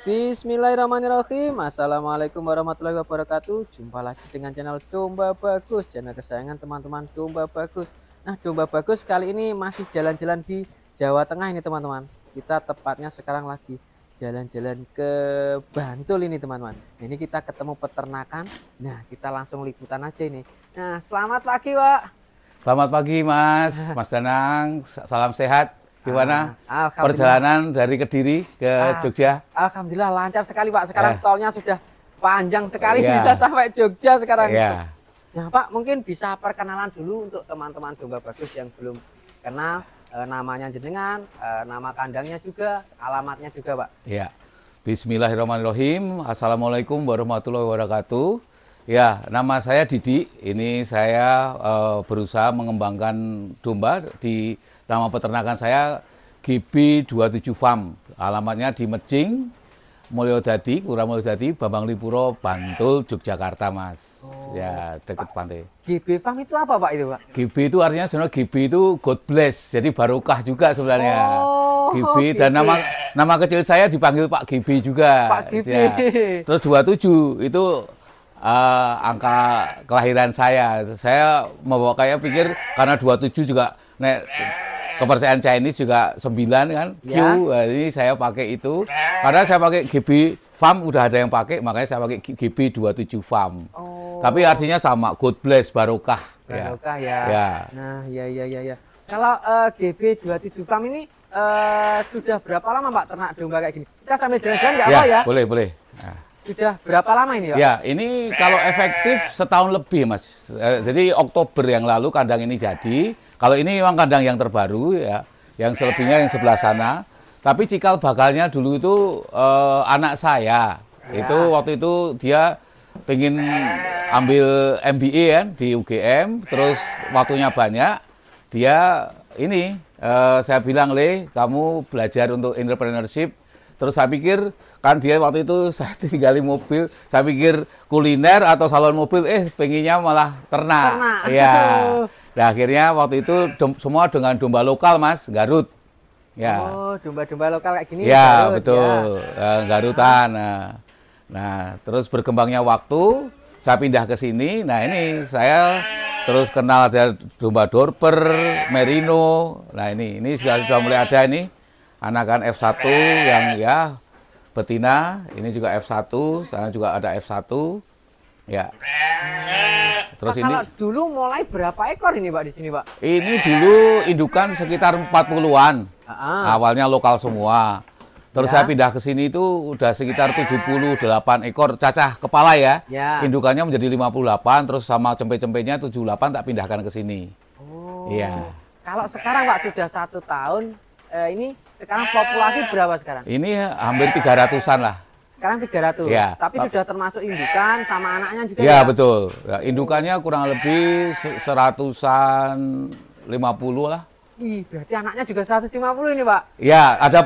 Bismillahirrahmanirrahim. Assalamualaikum warahmatullahi wabarakatuh. Jumpa lagi dengan channel Domba Bagus, channel kesayangan teman-teman Domba Bagus. Nah, Domba Bagus kali ini masih jalan-jalan di Jawa Tengah ini teman-teman. Kita tepatnya sekarang lagi jalan-jalan ke Bantul ini teman-teman. Ini kita ketemu peternakan. Nah, kita langsung liputan aja ini. Nah, selamat pagi Pak. Selamat pagi Mas Danang, salam sehat. Gimana perjalanan dari Kediri ke Jogja? Alhamdulillah lancar sekali Pak. Sekarang tolnya sudah panjang sekali, bisa sampai Jogja sekarang. Nah Pak, mungkin bisa perkenalan dulu untuk teman-teman Domba Bagus yang belum kenal namanya jenengan, nama kandangnya juga, alamatnya juga Pak. Ya, Bismillahirrahmanirrahim. Assalamualaikum warahmatullahi wabarakatuh. Ya, nama saya Didi. Ini saya berusaha mengembangkan domba. Di nama peternakan saya GB27 Farm. Alamatnya di Mejing, Mulyodadi, Kelurahan Mulyodadi, Bambang Lipuro, Bantul, Yogyakarta, Mas. Ya, dekat pantai. GB Farm itu apa Pak itu Pak? GB itu artinya sebenarnya GB itu God bless. Jadi barokah juga sebenarnya. GB dan nama kecil saya dipanggil Pak GB juga. Pak GB. Ya. Terus 27 itu angka kelahiran saya. Saya membawa kayak pikir karena 27 juga kepercayaan Chinese juga 9 kan. Ya. Q, ini saya pakai itu. Karena saya pakai GB Farm udah ada yang pakai, makanya saya pakai GB27 Farm. Tapi artinya sama, God bless, barokah. Barokah ya. Nah, ya. Kalau GB27 Farm ini sudah berapa lama Pak ternak domba kayak gini? Kita sambil jalan-jalan nggak apa ya? Boleh. Nah. Sudah berapa lama ini Pak? Ya, ini kalau efektif setahun lebih Mas. Jadi Oktober yang lalu kandang ini jadi. Kalau ini memang kandang yang terbaru ya, yang selebihnya yang sebelah sana. Tapi cikal bakalnya dulu itu anak saya. Itu waktu itu dia pengen ambil MBA kan di UGM, terus waktunya banyak. Dia ini saya bilang, "Le, kamu belajar untuk entrepreneurship." Terus saya pikir, kan dia waktu itu saya tinggali mobil, saya pikir kuliner atau salon mobil, pengennya malah ternak. Ya. Nah, akhirnya waktu itu semua dengan domba lokal Mas, Garut. Ya. Oh, domba-domba lokal kayak gini. Ya, Garut, betul. Ya. Garutan. Nah, terus berkembangnya waktu, saya pindah ke sini. Nah, ini saya terus kenal ada domba Dorper, Merino. Nah, ini sudah mulai ada ini. Anakan F1 yang ya betina, ini juga F1, sana juga ada F1. Ya. Terus Pak, kalau dulu mulai berapa ekor ini Pak di sini Pak? Ini dulu indukan sekitar 40-an. Awalnya lokal semua. Terus saya pindah ke sini itu udah sekitar 78 ekor cacah kepala ya. Indukannya menjadi 58, terus sama cempe-cempenya 78 tak pindahkan ke sini. Iya. Kalau sekarang Pak sudah 1 tahun, ini sekarang populasi berapa sekarang? Ini hampir 300-an lah. Sekarang 300, ya, tapi sudah termasuk indukan sama anaknya juga ya? Betul. Ya, indukannya kurang lebih 150 lah. Wih, berarti anaknya juga 150 ini Pak? Ya, ada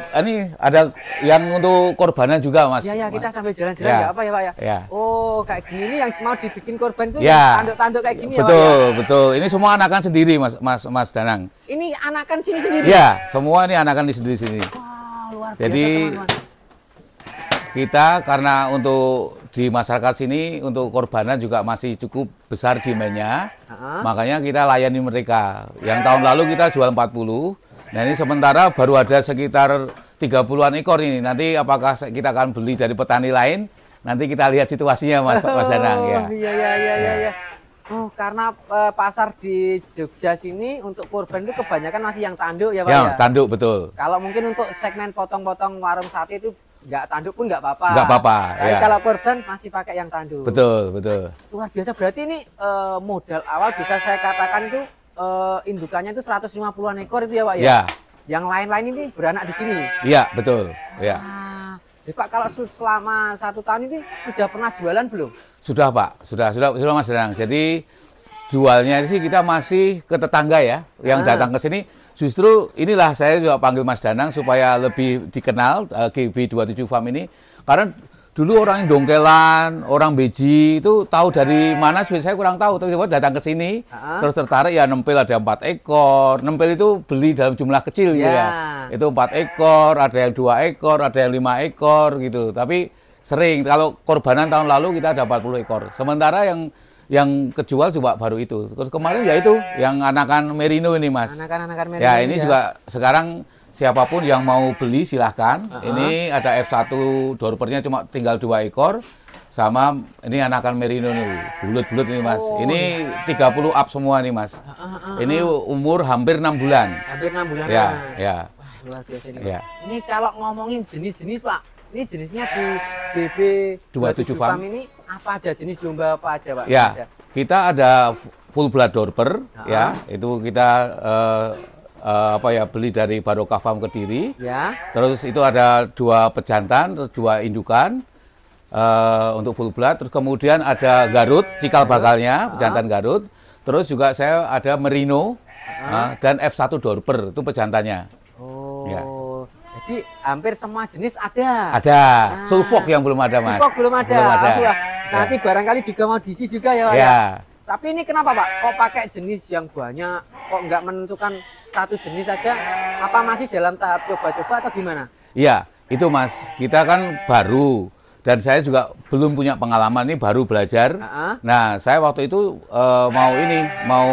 yang untuk korbanan juga Mas. Ya, kita sambil jalan-jalan nggak apa ya Pak ya? Oh, kayak gini nih yang mau dibikin korban itu tanduk-tanduk kayak gini betul, ya Pak? Betul. Ini semua anakan sendiri Mas Danang. Ini anakan sini sendiri? Ya, semua ini anakan di sini. Wah, luar biasa jadi, teman-teman. Kita karena untuk di masyarakat sini untuk korbanan juga masih cukup besar demandnya, makanya kita layani mereka. Yang tahun lalu kita jual 40, nah ini sementara baru ada sekitar 30-an ekor ini. Nanti apakah kita akan beli dari petani lain? Nanti kita lihat situasinya Mas Danang ya. Iya. Oh, karena pasar di Jogja sini untuk korban itu kebanyakan masih yang tanduk ya Pak ya? Tanduk betul. Kalau mungkin untuk segmen potong-potong warung sate itu nggak tanduk pun nggak apa-apa. Nggak apa-apa. Tapi kalau korban masih pakai yang tanduk. Betul. Luar biasa. Berarti ini modal awal bisa saya katakan itu indukannya itu 150-an ekor itu ya Pak ya? Ya. Yang lain-lain ini beranak di sini. Iya, betul. Ya. Pak, kalau selama 1 tahun ini sudah pernah jualan belum? Sudah Pak, sudah Mas Danang. Jadi jualnya sih kita masih ke tetangga ya, yang datang ke sini. Justru inilah saya juga panggil Mas Danang supaya lebih dikenal GB27 Farm ini. Karena dulu orang Dongkelan, orang Beji itu tahu dari mana, saya kurang tahu. Tiba-tiba datang ke sini, terus tertarik ya nempel ada 4 ekor. Nempel itu beli dalam jumlah kecil gitu ya. Itu 4 ekor, ada yang 2 ekor, ada yang 5 ekor gitu. Tapi sering, kalau korbanan tahun lalu kita ada 40 ekor. Sementara yang kejual juga baru itu. Terus kemarin ya itu, yang anakan merino ini Mas. Anakan merino ya ini juga sekarang siapapun yang mau beli silahkan. Ini ada F1 dorpernya cuma tinggal 2 ekor. Sama ini anakan merino nih, bulut-bulut nih Mas. Ini 30 up semua nih Mas. Ini umur hampir 6 bulan. Hampir 6 bulan. Ya. Wah, luar biasa ini. Ya. Ini kalau ngomongin jenis-jenis Pak, ini jenisnya di DB 27 Farm ini apa aja, jenis domba apa aja Pak? Ya, kita ada full blood dorper, ya. Itu kita beli dari Barokah Farm Kediri. Ya. Terus itu ada 2 pejantan, terus 2 indukan untuk full blood. Terus kemudian ada Garut, cikal bakalnya, pejantan Garut. Terus juga saya ada merino dan F1 dorper, itu pejantannya. Oh. Ya. Jadi hampir semua jenis ada. Ada. Sulfok yang belum ada Mas. Sulfok belum ada. Belum ada. Wah, nanti barangkali juga mau diisi juga ya Pak. Ya. Tapi ini kenapa Pak? Kok pakai jenis yang banyak? Kok nggak menentukan satu jenis saja? Apa masih dalam tahap coba-coba atau gimana? Iya, itu Mas. Kita kan baru dan saya juga belum punya pengalaman, ini baru belajar. Nah, saya waktu itu mau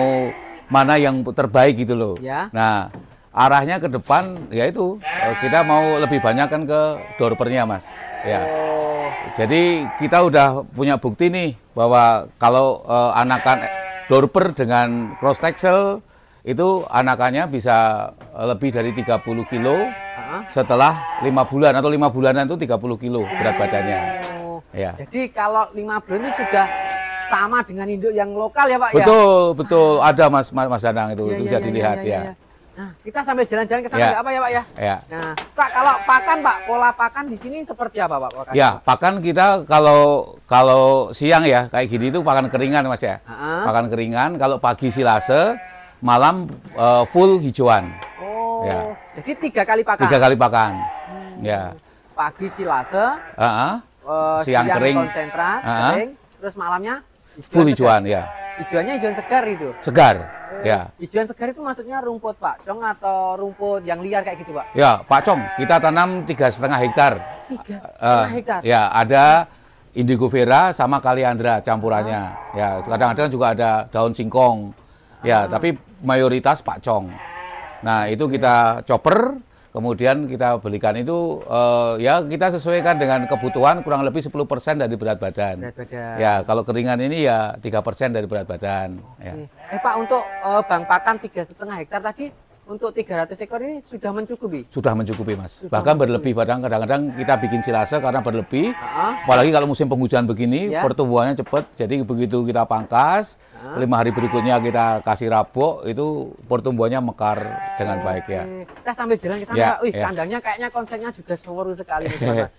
mana yang terbaik gitu loh. Ya. Nah, arahnya ke depan yaitu kita mau lebih banyak kan ke dorpernya Mas. Ya. Jadi kita udah punya bukti nih bahwa kalau anakan dorper dengan cross texel itu anakannya bisa lebih dari 30 kilo setelah 5 bulan atau 5 bulanan itu 30 kilo berat badannya. Ya. Jadi kalau 5 bulan itu sudah sama dengan induk yang lokal ya Pak? Betul. Ada Mas Danang itu bisa dilihat ya. Nah, kita sambil jalan-jalan ke sana nggak apa ya Pak ya? Ya. Nah, Pak kalau pakan Pak, pola pakan di sini seperti apa Pak? Pakan ya, pakan kita kalau siang ya kayak gini itu pakan keringan Mas ya. Pakan keringan, kalau pagi silase, malam full hijauan. Oh. Ya. Jadi 3 kali pakan. 3 kali pakan. Ya. Pagi silase, siang kering, konsentrat, kering, terus malamnya full hijauan ya. Hijauannya hijauan segar itu. Segar. Ya. Hijauan segar itu maksudnya rumput pacong atau rumput yang liar kayak gitu Pak? Ya, pacong. Kita tanam 3,5 hektar. 3,5 hektar. Ya, ada indigo vera sama kaliandra campurannya. Ya, kadang-kadang juga ada daun singkong. Ya, tapi mayoritas pacong. Nah, itu kita chopper, kemudian kita belikan itu ya kita sesuaikan dengan kebutuhan kurang lebih 10% dari berat badan. Ya, kalau keringan ini ya 3% dari berat badan. Ya. Pak, untuk bang pakan 3,5 hektar tadi untuk 300 ekor ini sudah mencukupi? Sudah mencukupi Mas. Bahkan berlebih, kadang-kadang kita bikin silase karena berlebih. Apalagi kalau musim penghujan begini, pertumbuhannya cepat. Jadi begitu kita pangkas, 5 hari berikutnya kita kasih rabok, itu pertumbuhannya mekar dengan baik ya. Kita sambil jalan ke sana Pak. Wih, kandangnya kayaknya konsepnya juga seru sekali nih Pak.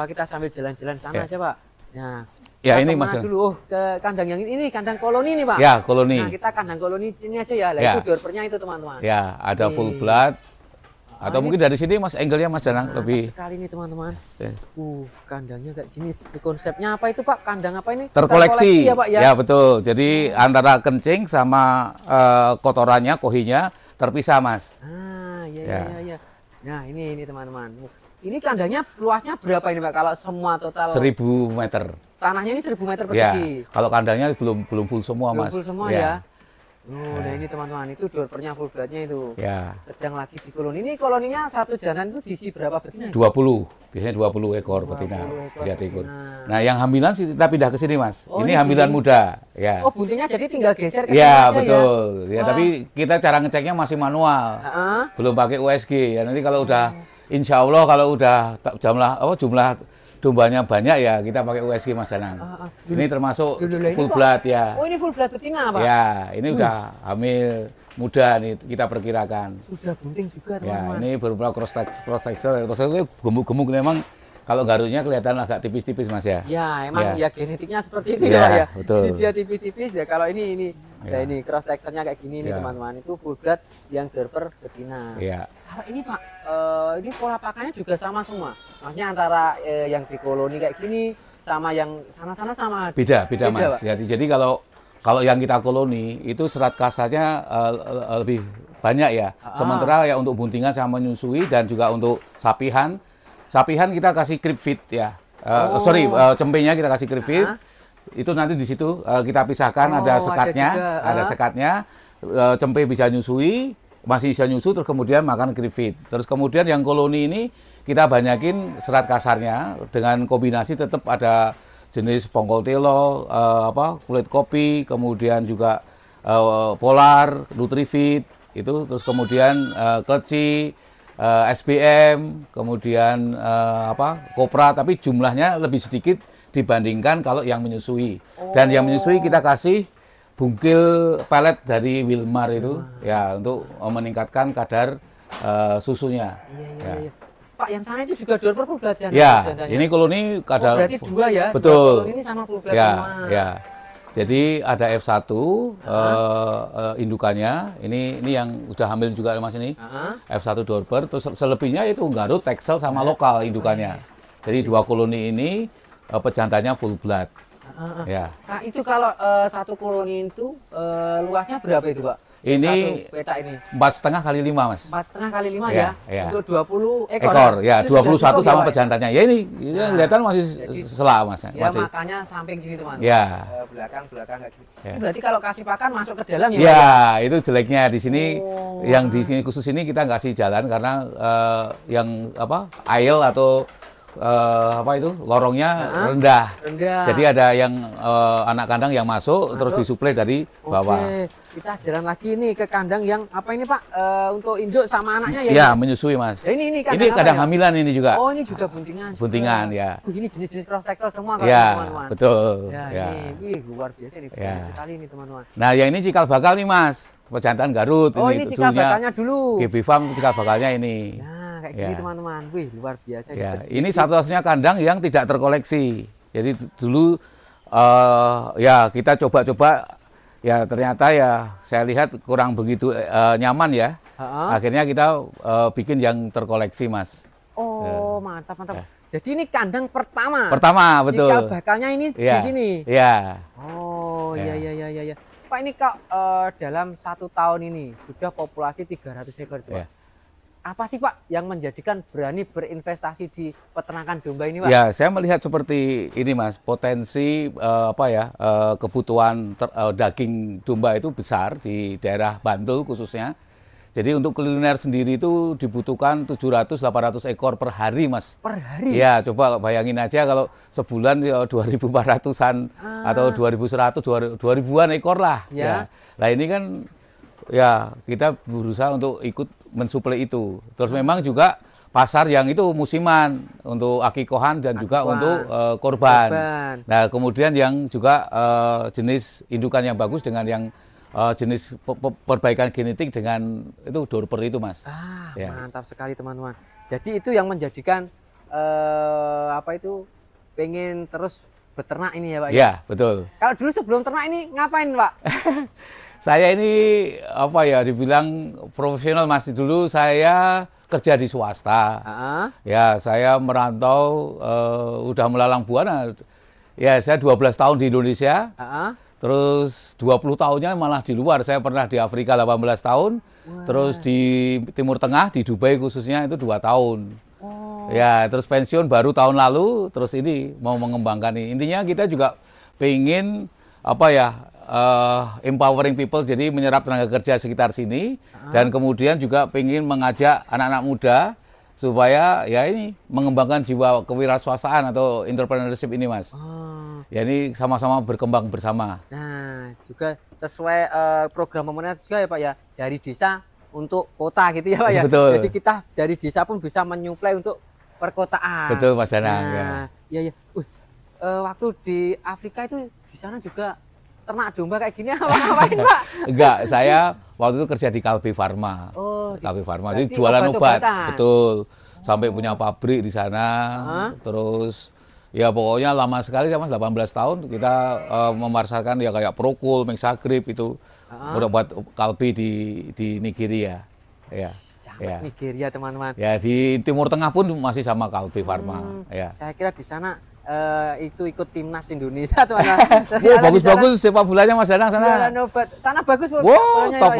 Kita sambil jalan-jalan sana aja Pak. Nah, ya ini Mas. Dulu ke kandang yang ini kandang koloni nih Pak. Ya, koloni. Nah, kita kandang koloni ini aja ya. Lah itu dorpernya itu teman-teman. Ya, ada full blood. Atau mungkin dari sini Mas, angle-nya Mas Danang lebih sekali nih teman-teman. Kandangnya kayak gini. Ini konsepnya apa itu Pak? Kandang apa ini? Terkoleksi ya Pak ya? Ya betul. Jadi antara kencing sama kotorannya, kohinya terpisah Mas. Iya. Nah ini teman-teman. Ini kandangnya luasnya berapa ini Pak? Kalau semua total 1000 meter. Tanahnya ini 1000 meter persegi. Ya, kalau kandangnya belum full semua Mas. Belum full semua ya. Nah ini teman-teman, itu dorpernya full bloodnya itu. Ya. Sedang lagi di koloni. Ini koloninya satu jantan itu diisi berapa betina? 20. Biasanya 20 ekor betina bisa diikut. Nah, yang hamilan sih kita pindah ke sini Mas. Ini hamilan muda. Ya. Oh, buntingnya jadi tinggal geser ke sini ya, aja betul. Ya, tapi kita cara ngeceknya masih manual. Belum pakai USG. Ya, nanti kalau udah insya Allah kalau udah jumlah dombanya banyak ya kita pakai USG Mas Danang. Ini termasuk full blood ya. Oh, ini full blood betina Pak? Ya, ini udah hamil muda nih kita perkirakan. Sudah bunting juga Ya, teman-teman. ini beberapa cross texel itu gemuk-gemuk memang Kalau Garutnya kelihatan agak tipis-tipis Mas ya. Ya, emang ya genetiknya seperti itu Ya, ya, Pak ya. betul. Ini dia tipis-tipis ya. Kalau ini Ya. ya ini cross texture-nya kayak gini nih Ya. teman-teman. Itu full blood yang Dorper betina. Iya. Kalau ini Pak, ini pola pakannya juga sama semua. Maksudnya antara yang di koloni kayak gini sama yang sana-sana sama. Beda Mas. Pak? Jadi kalau yang kita koloni itu serat kasarnya lebih banyak ya. Sementara ya untuk buntingan sama menyusui dan juga untuk sapihan kita kasih crib feed ya. Cempenya kita kasih crib feed. Itu nanti di situ kita pisahkan, ada sekatnya. Cempe bisa nyusui, masih bisa nyusu, terus kemudian makan crib feed. Terus kemudian yang koloni ini kita banyakin serat kasarnya dengan kombinasi tetap ada jenis pongkol telo, kulit kopi, kemudian juga polar, nutrifit, itu terus kemudian kleci, SBM, kemudian kopra, tapi jumlahnya lebih sedikit dibandingkan kalau yang menyusui. Dan yang menyusui kita kasih bungkil pelet dari Wilmar itu ya untuk meningkatkan kadar susunya. Iya. Pak, yang sana itu juga Dorper full blood ya. Ini koloni kadar. Berarti dua ya. Betul. Ini sama full blood semua. Ya. Jadi ada F1 indukannya. Ini yang udah hamil juga Mas ini. F1 Dorper. Terus selebihnya itu Garut, Texel sama lokal indukannya. Jadi dua koloni ini pejantannya full blood. Ya. Nah, itu kalau satu koloni itu luasnya berapa itu, Pak? Ini satu petak ini 4,5 kali 5 Mas. 4,5 kali 5 ya? Untuk 20 ekor ya, 21 sama pejantannya. Ya ini kelihatan masih selak Mas. Ya masih. makanya samping gini teman. Ya. Belakang kayak gitu. Ya. Berarti kalau kasih pakan masuk ke dalam ya? Ya, itu jeleknya di sini. Yang di sini khusus ini kita nggak kasih jalan karena yang aisle atau lorongnya rendah. Jadi ada yang anak kandang yang masuk terus disuplai dari bawah. Oke, kita jalan lagi nih ke kandang yang apa ini Pak? Untuk induk sama anaknya ya? Iya, menyusui Mas. Ya, ini kandang hamilan ini juga. Oh, ini juga buntingan. Buntingan ya. Ini jenis-jenis cross sexual semua kan teman-teman. Betul. Ya. Ini luar biasa nih, banyak sekali nih teman-teman. Nah, yang ini cikal bakal nih Mas. Pejantan Garut. Ini cikal bakalnya dulu. GB Farm cikal bakalnya ini. Kayak gini teman-teman, wih luar biasa. Ya, ini satu-satunya kandang yang tidak terkoleksi. Jadi dulu kita coba-coba, ya ternyata ya saya lihat kurang begitu nyaman ya. Akhirnya kita bikin yang terkoleksi Mas. Oh mantap. Ya. Jadi ini kandang pertama. Betul. Cikal bakalnya ini di sini. Iya. Oh iya. Pak ini Kak dalam 1 tahun ini sudah populasi 300 ekor Pak. Apa sih Pak yang menjadikan berani berinvestasi di peternakan domba ini Pak? Ya, saya melihat seperti ini Mas, potensi kebutuhan daging domba itu besar di daerah Bantul khususnya. Jadi untuk kuliner sendiri itu dibutuhkan 700-800 ekor per hari Mas. Per hari? Ya, coba bayangin aja kalau sebulan 2.400-an atau 2.100, 2.000-an ekor lah. Ya. Nah ini kan ya kita berusaha untuk ikut mensuplai itu. Terus memang juga pasar yang itu musiman untuk akikohan dan juga untuk korban. Nah kemudian yang juga jenis indukan yang bagus dengan yang jenis perbaikan genetik dengan itu Dorper itu Mas. Mantap sekali teman-teman. Jadi itu yang menjadikan pengen terus beternak ini ya Pak? Ya betul. Kalau dulu sebelum ternak ini ngapain Pak? Saya ini dibilang profesional Mas. Dulu saya kerja di swasta. Ya, saya merantau udah melalang buana. Ya, saya 12 tahun di Indonesia. Terus 20 tahunnya malah di luar. Saya pernah di Afrika 18 tahun. Terus di Timur Tengah, di Dubai khususnya itu 2 tahun. Ya, terus pensiun baru tahun lalu. Terus ini mau mengembangkan ini. Intinya kita juga pengen empowering people, jadi menyerap tenaga kerja sekitar sini dan kemudian juga pengen mengajak anak-anak muda supaya ya ini mengembangkan jiwa kewirausahaan atau entrepreneurship ini Mas. Ya ini sama-sama berkembang bersama. Nah juga sesuai program pemerintah juga ya Pak ya, dari desa untuk kota gitu ya Pak ya. Betul. Jadi kita dari desa pun bisa menyuplai untuk perkotaan. Betul Mas Danang. Nah, ya. Waktu di Afrika itu di sana juga ternak domba kayak gini ngapain Pak? Enggak, saya waktu itu kerja di Kalbe Farma. Kalbe Farma, jadi jualan obat. Betul. sampai punya pabrik di sana. Terus ya pokoknya lama sekali, sama 18 tahun kita memasarkan ya kayak Prokul, Mexagrip itu udah buat kalbi di Nigeria. Ya. Ya. Nigeria teman-teman. Ya di Timur Tengah pun masih sama Kalbe Farma. Ya. Saya kira di sana itu ikut timnas Indonesia teman-teman. Bagus-bagus sepak bolanya Mas Danang sana. Sana bagus. Wow, top.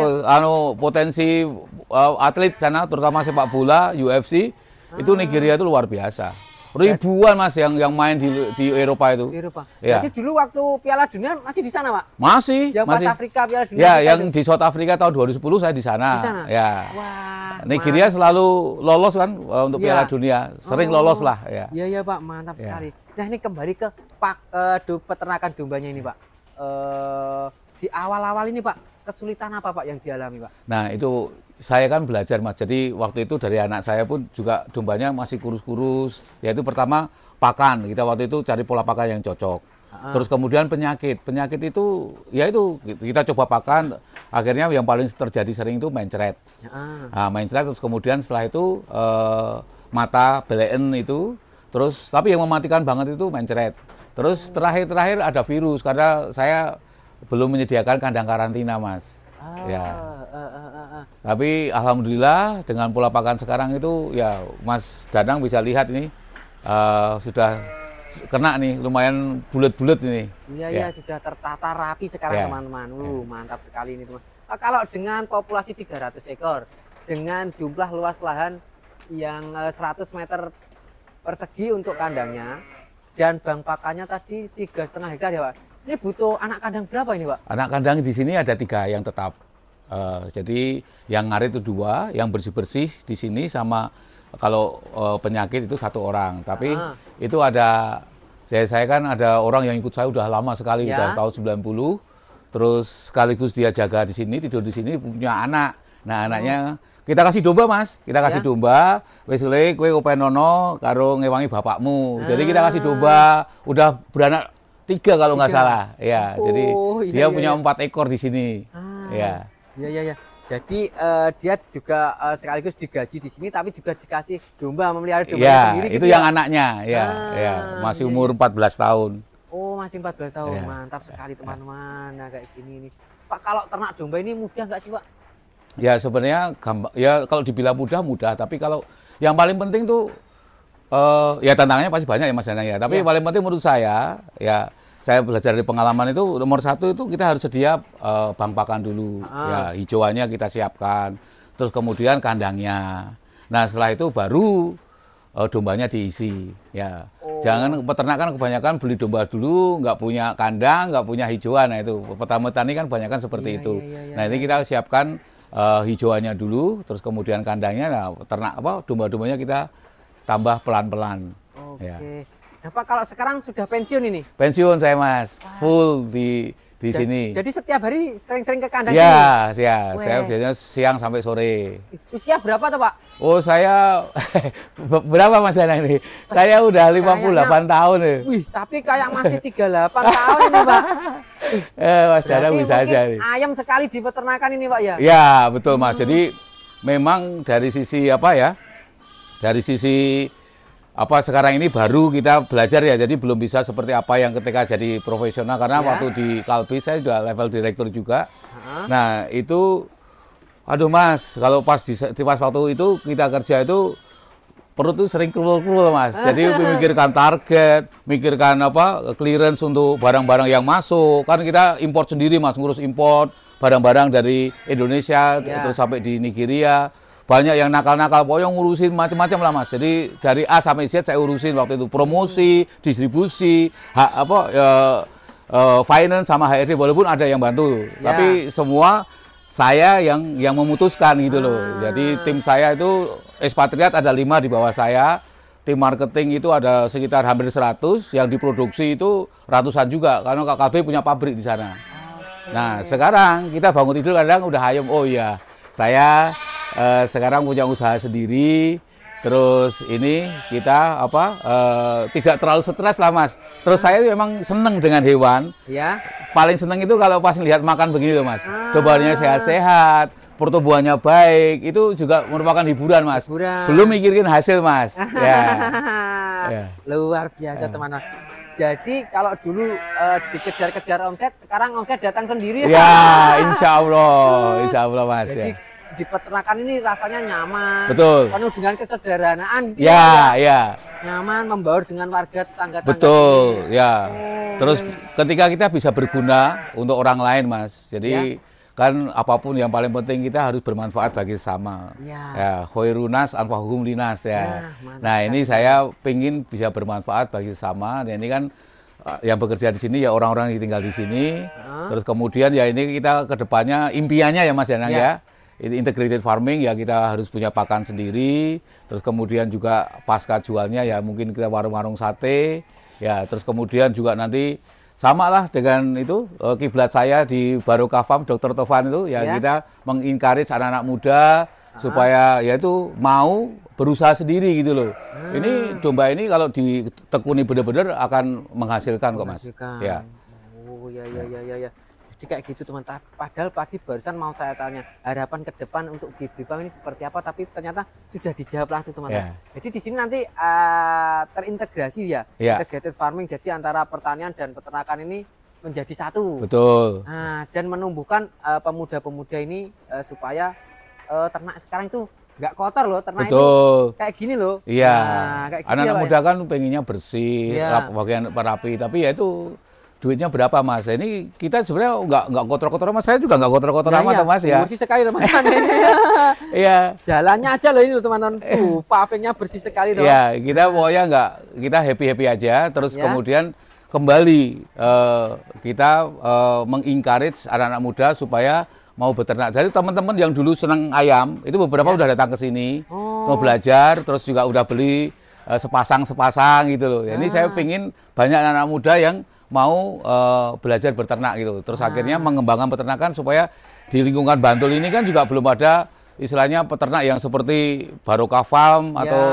Potensi atlet sana, terutama sepak bola UFC itu Nigeria itu luar biasa. Ribuan Mas yang main di Eropa itu. Di Eropa. Ya. Jadi dulu waktu Piala Dunia masih di sana, Pak? Masih. Yang masih. pas Afrika Piala Dunia. Ya, yang itu. Di South Africa tahun 2010 saya di sana. Di sana? Ya. Wah. Nigeria selalu lolos kan untuk Piala Dunia. Sering lolos lah. Ya. Iya Pak, mantap sekali. Nah ini kembali ke peternakan dombanya ini Pak. Di awal-awal ini Pak, kesulitan apa Pak yang dialami Pak? Nah itu saya kan belajar Mas, jadi waktu itu dari anak saya pun juga dombanya masih kurus-kurus. Yaitu pertama pakan, kita waktu itu cari pola pakan yang cocok. Terus kemudian penyakit itu ya itu kita coba pakan, akhirnya yang paling terjadi sering itu mencret. Nah, mencret, terus kemudian setelah itu mata belen itu, terus tapi yang mematikan banget itu mencret. Terus terakhir ada virus karena saya belum menyediakan kandang karantina Mas. Tapi alhamdulillah dengan pola pakan sekarang itu ya Mas Danang bisa lihat ini sudah kena nih, lumayan bulat-bulat ini. Iya, sudah tertata rapi sekarang teman-teman. Mantap sekali ini teman. Kalau dengan populasi 300 ekor, dengan jumlah luas lahan yang 100 meter persegi untuk kandangnya, dan bang pakannya tadi 3,5 hektar ya Pak. Ini butuh anak kandang berapa ini Pak? Anak kandang di sini ada 3 yang tetap. Jadi yang ngarit itu 2, yang bersih-bersih di sini sama kalau penyakit itu 1 orang. Tapi itu ada, saya kan ada orang yang ikut saya udah lama sekali, udah tahun 90. Terus sekaligus dia jaga di sini, tidur di sini, punya anak. Nah anaknya kita kasih domba Mas, kita kasih domba. Wis kowe openono karo ngewangi bapakmu. Jadi kita kasih domba, udah beranak 3 kalau nggak salah. Ya, jadi dia punya 4 ekor di sini. Ya. Iya. Jadi dia juga sekaligus digaji di sini, tapi juga dikasih domba, memelihara domba sendiri. Itu yang anaknya, ya, masih umur 14 tahun. Oh, masih 14 tahun, mantap sekali teman-teman. Nah kayak gini nih, Pak. Kalau ternak domba ini mudah nggak sih Pak? Ya sebenarnya gampang. Ya kalau dibilang mudah, tapi kalau yang paling penting tuh ya tantangannya pasti banyak ya Mas Danang ya. Tapi paling penting menurut saya, ya saya belajar dari pengalaman itu nomor 1 itu kita harus sedia bang pakan dulu. Ya hijauannya kita siapkan. Terus kemudian kandangnya. Nah setelah itu baru dombanya diisi. Ya jangan peternakan kebanyakan beli domba dulu, nggak punya kandang, nggak punya hijauan. Nah itu petani kan kebanyakan seperti itu. Nah ini kita siapkan hijauannya dulu, terus kemudian kandangnya. Nah ternak domba-dombanya kita tambah pelan-pelan. Oke. Nah Pak, kalau sekarang sudah pensiun ini? Pensiun saya Mas, full di sini. Jadi setiap hari sering-sering ke kandang ini? Ya, saya biasanya siang sampai sore. Usia berapa tuh Pak? Oh saya, berapa Mas Danang ini? Saya udah 58 tahun. Wih, tapi kayak masih 38 tahun ini Pak. Mas Danang bisa aja. Ayam sekali di peternakan ini Pak ya? Ya, betul Mas. Jadi memang dari sisi apa ya, dari sisi sekarang ini baru kita belajar ya, jadi belum bisa seperti apa yang ketika jadi profesional, karena waktu di Kalbe saya sudah level direktur juga. Nah itu aduh Mas, kalau pas waktu itu kita kerja itu perut tuh sering krul-krul Mas. Jadi memikirkan target, mikirkan clearance untuk barang-barang yang masuk. Kan kita import sendiri Mas, ngurus import barang-barang dari Indonesia terus sampai di Nigeria. Banyak yang nakal-nakal, pokoknya ngurusin macam-macam lah Mas. Jadi dari A sampai Z saya urusin waktu itu, promosi, distribusi, finance sama HRD, walaupun ada yang bantu, tapi semua saya yang memutuskan gitu loh. Jadi tim saya itu ekspatriat ada 5 di bawah saya, tim marketing itu ada sekitar hampir 100, yang diproduksi itu ratusan juga, karena KKB punya pabrik di sana. Nah sekarang kita bangun tidur kadang udah hayam, oh iya saya sekarang punya usaha sendiri, terus ini kita tidak terlalu stres lah Mas. Terus saya memang seneng dengan hewan. Paling seneng itu kalau pas lihat makan begini loh Mas. Dombanya sehat-sehat, pertumbuhannya baik, itu juga merupakan hiburan, Mas. Hiburan. Belum mikirin hasil, Mas. Ya. Ya. Luar biasa, teman-teman. Jadi kalau dulu dikejar-kejar omset, sekarang omset datang sendiri. Ya, insya Allah, Mas. Jadi ya. di peternakan ini rasanya nyaman, Betul. penuh dengan kesederhanaan. Ya. Nyaman, membaur dengan warga tetangga-tetangga. Betul, ya. Oh, Terus ketika kita bisa berguna untuk orang lain, Mas. Jadi kan apapun yang paling penting kita harus bermanfaat bagi sesama. Ya, khairunas anfa'uhum linas ya. Nah, ini saya pengen bisa bermanfaat bagi sesama. Dan ini kan yang bekerja di sini ya orang-orang yang tinggal di sini. Terus kemudian ya ini kita ke depannya impiannya ya Mas Danang ya. Integrated farming ya kita harus punya pakan sendiri, terus kemudian juga pasca jualnya ya mungkin kita warung-warung sate, ya terus kemudian juga nanti sama lah dengan itu kiblat saya di Barokah Farm Dr. Tovan itu ya kita mengencourage anak-anak muda supaya ya itu mau berusaha sendiri gitu loh. Ini domba ini kalau ditekuni benar-benar akan menghasilkan kok Mas. Ya. Oh ya. Jadi kayak gitu teman. Padahal tadi barusan mau saya tanya harapan ke depan untuk GB Farm ini seperti apa, tapi ternyata sudah dijawab langsung teman-teman. Jadi di sini nanti terintegrasi ya, integrated farming. Jadi antara pertanian dan peternakan ini menjadi satu. Betul. Nah, dan menumbuhkan pemuda-pemuda ini supaya ternak sekarang itu nggak kotor loh, ternak itu kayak gini loh. Iya. Nah, kayak gitu anak-anak muda ya, kan pengennya bersih, bagian rapi, tapi ya itu duitnya berapa Mas? Ini kita sebenarnya nggak kotor-kotor Mas. Saya juga nggak kotor-kotor amat Mas ya. Bersih sekali teman-teman ini. Iya. Jalannya aja loh ini teman-teman. Pavingnya bersih sekali teman. Iya, kita pokoknya kita happy aja. Terus kemudian kembali kita mengencourage anak-anak muda supaya mau beternak. Jadi teman-teman yang dulu senang ayam itu beberapa udah datang ke sini mau belajar, terus juga udah beli sepasang gitu loh. Ini saya pengen banyak anak-anak muda yang mau belajar beternak gitu. Terus akhirnya mengembangkan peternakan supaya di lingkungan Bantul ini kan juga belum ada istilahnya peternak yang seperti Barokah Farm atau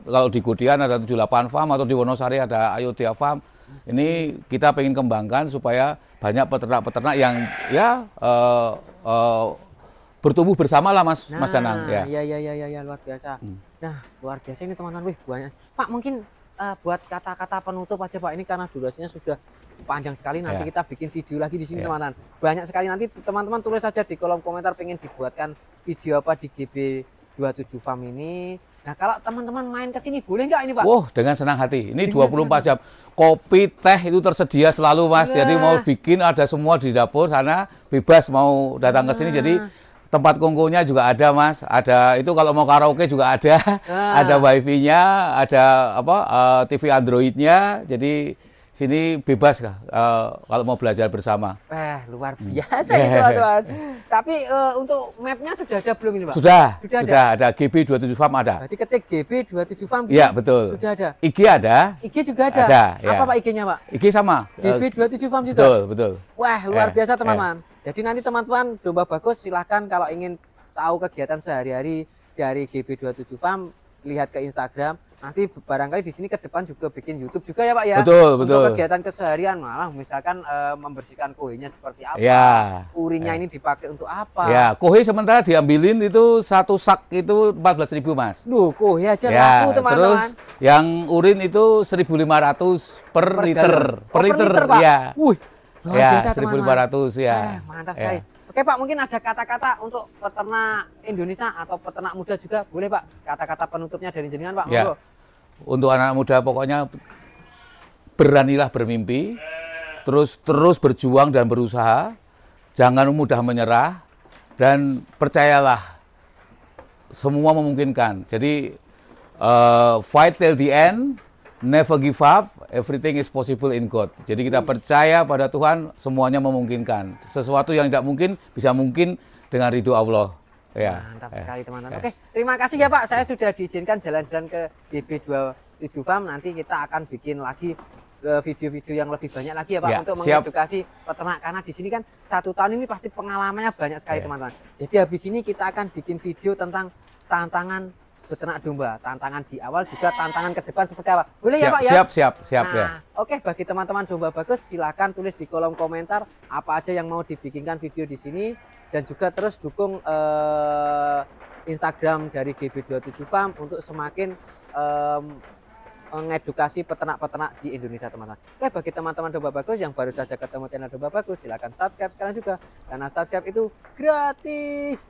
kalau di Godian ada 78 Farm atau di Wonosari ada Ayodhya Farm. Ini kita pengen kembangkan supaya banyak peternak-peternak yang bertumbuh bersama lah Mas Danang. Iya, luar biasa. Nah, luar biasa ini teman-teman. Wih, banyak. Pak, mungkin buat kata-kata penutup aja Pak, ini karena durasinya sudah panjang sekali, nanti kita bikin video lagi di sini teman-teman. Banyak sekali, nanti teman-teman tulis saja di kolom komentar pengen dibuatkan video apa di GB27 Farm ini. Nah, kalau teman-teman main ke sini boleh nggak ini Pak? Wah, dengan senang hati. Ini 24 jam. Kopi, teh itu tersedia selalu Mas. Jadi mau bikin ada semua di dapur sana, bebas mau datang ke sini. Jadi tempat kongkonya juga ada Mas, ada itu kalau mau karaoke juga ada, ada wifi-nya, ada TV Android-nya, jadi sini bebas kah kalau mau belajar bersama. Luar biasa ya teman-teman. Tapi untuk map-nya sudah ada belum ini Pak? Sudah ada. GB27 Farm ada. Berarti ketik GB27 Farm. Iya betul. Sudah ada. IG ada. IG juga ada. Apa Pak IG-nya Pak? IG sama. GB27 Farm juga. Betul. Wah luar biasa teman-teman. Jadi nanti teman-teman Domba Bagus silahkan kalau ingin tahu kegiatan sehari-hari dari GB27 Farm, lihat ke Instagram. Nanti barangkali di sini ke depan juga bikin YouTube juga ya Pak ya. Betul. Untuk kegiatan keseharian, malah misalkan membersihkan kohenya seperti apa. Urinnya ini dipakai untuk apa. Ya, kohe sementara diambilin itu satu sak itu 14.000 Mas. Duh, kohe aja laku teman-teman. Terus yang urin itu 1.500 per liter. Per liter Pak. Ya. Luar biasa, 1.500 ya. Mantap sekali. Oke Pak, mungkin ada kata-kata untuk peternak Indonesia atau peternak muda juga boleh Pak? Kata-kata penutupnya dari jenengan Pak. Ya. Untuk anak muda pokoknya beranilah bermimpi, terus berjuang dan berusaha, jangan mudah menyerah, dan percayalah semua memungkinkan. Jadi fight till the end, never give up, everything is possible in God. Jadi kita percaya pada Tuhan, semuanya memungkinkan. Sesuatu yang tidak mungkin bisa mungkin dengan ridho Allah. Mantap sekali teman-teman. Oke, terima kasih ya Pak. Saya sudah diizinkan jalan-jalan ke GB27 Farm. Nanti kita akan bikin lagi video-video yang lebih banyak lagi ya Pak, untuk mengedukasi peternak. Karena di sini kan 1 tahun ini pasti pengalamannya banyak sekali teman-teman. Jadi habis ini kita akan bikin video tentang tantangan beternak domba. Tantangan di awal juga tantangan ke depan seperti apa? Boleh siap, ya Pak ya? Siap Nah, ya. oke, bagi teman-teman domba bagus silakan tulis di kolom komentar apa aja yang mau dibikinkan video di sini, dan juga terus dukung Instagram dari GB27 Farm untuk semakin mengedukasi peternak-peternak di Indonesia, teman-teman. Oke, bagi teman-teman domba bagus yang baru saja ketemu channel domba bagus, silakan subscribe sekarang juga, karena subscribe itu gratis.